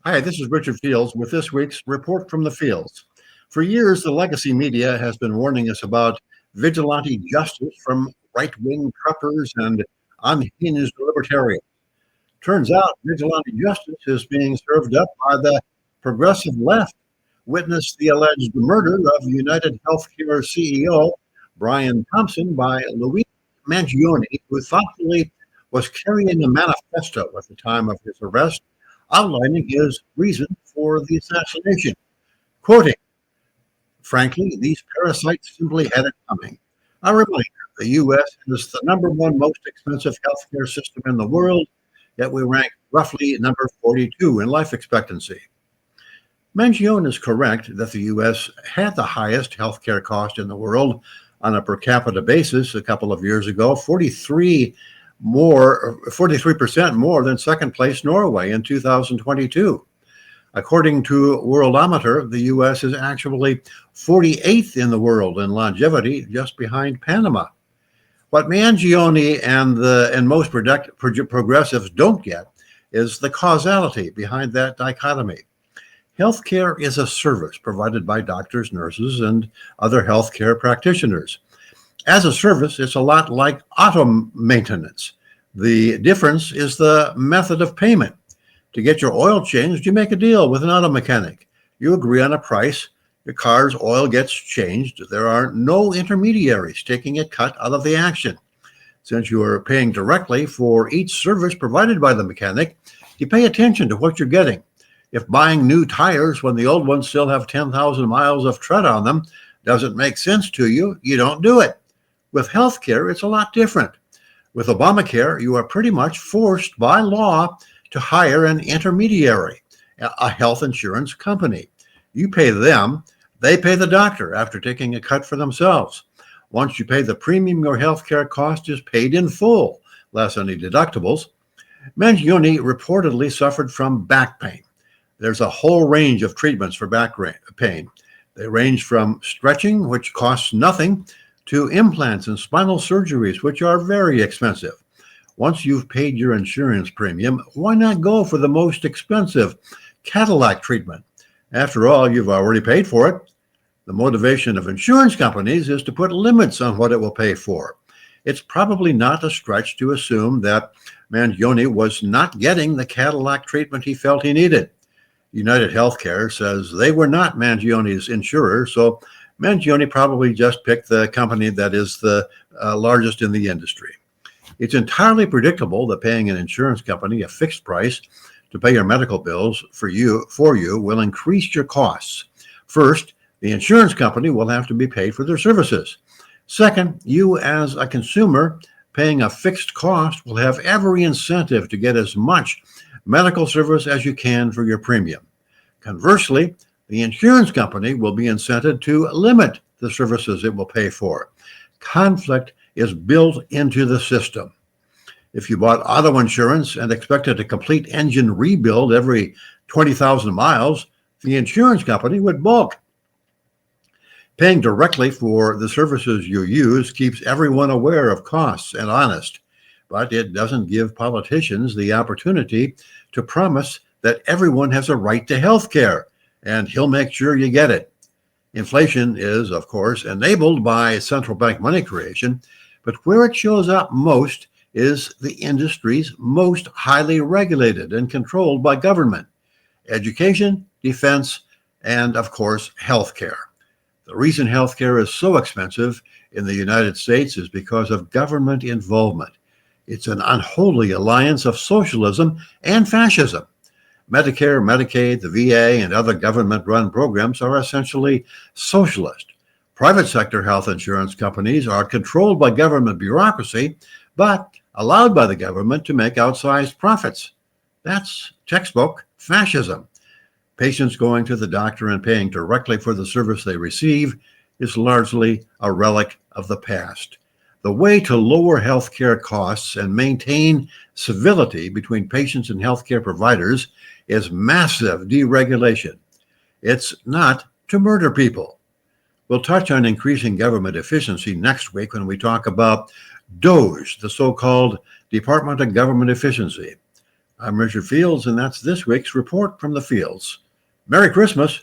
Hi, this is Richard Fields with this week's Report from the Fields. For years, the legacy media has been warning us about vigilante justice from right-wing preppers and unhinged libertarians. Turns out vigilante justice is being served up by the progressive left. Witness the alleged murder of UnitedHealthCare CEO Brian Thompson by Luigi Mangione, who thoughtfully was carrying a manifesto at the time of his arrest, outlining his reason for the assassination. Quoting, frankly, these parasites simply had it coming. A reminder, the U.S. is the number one most expensive healthcare system in the world, yet we rank roughly number 42 in life expectancy. Mangione is correct that the U.S. had the highest healthcare cost in the world on a per capita basis a couple of years ago, 43% more than second place Norway in 2022. According to Worldometer, the U.S. is actually 48th in the world in longevity, just behind Panama. What Mangione and most progressives don't get is the causality behind that dichotomy. Healthcare is a service provided by doctors, nurses, and other healthcare practitioners. As a service, it's a lot like auto maintenance. The difference is the method of payment. To get your oil changed, you make a deal with an auto mechanic. You agree on a price. Your car's oil gets changed. There are no intermediaries taking a cut out of the action. Since you are paying directly for each service provided by the mechanic, you pay attention to what you're getting. If buying new tires when the old ones still have 10,000 miles of tread on them doesn't make sense to you, you don't do it. With healthcare, it's a lot different. With Obamacare, you are pretty much forced by law to hire an intermediary, a health insurance company. You pay them, they pay the doctor after taking a cut for themselves. Once you pay the premium, your healthcare cost is paid in full, less any deductibles. Mangione reportedly suffered from back pain. There's a whole range of treatments for back pain. They range from stretching, which costs nothing, to implants and spinal surgeries, which are very expensive. Once you've paid your insurance premium, why not go for the most expensive Cadillac treatment? After all, you've already paid for it. The motivation of insurance companies is to put limits on what it will pay for. It's probably not a stretch to assume that Mangione was not getting the Cadillac treatment he felt he needed. UnitedHealthCare says they were not Mangione's insurer, so Mangione probably just picked the company that is the largest in the industry. It's entirely predictable that paying an insurance company a fixed price to pay your medical bills for you will increase your costs. First, the insurance company will have to be paid for their services. Second, you as a consumer paying a fixed cost will have every incentive to get as much medical service as you can for your premium. Conversely, the insurance company will be incented to limit the services it will pay for. Conflict is built into the system. If you bought auto insurance and expected a complete engine rebuild every 20,000 miles, the insurance company would balk. Paying directly for the services you use keeps everyone aware of costs and honest, but it doesn't give politicians the opportunity to promise that everyone has a right to health care, and he'll make sure you get it. Inflation is, of course, enabled by central bank money creation, but where it shows up most is the industries most highly regulated and controlled by government: education, defense, and, of course, healthcare. The reason healthcare is so expensive in the United States is because of government involvement. It's an unholy alliance of socialism and fascism. Medicare, Medicaid, the VA, and other government-run programs are essentially socialist. Private sector health insurance companies are controlled by government bureaucracy, but allowed by the government to make outsized profits. That's textbook fascism. Patients going to the doctor and paying directly for the service they receive is largely a relic of the past. The way to lower healthcare costs and maintain civility between patients and healthcare providers is massive deregulation. It's not to murder people. We'll touch on increasing government efficiency next week when we talk about DOGE, the so-called Department of Government Efficiency. I'm Richard Fields, and that's this week's Report from the Fields. Merry Christmas.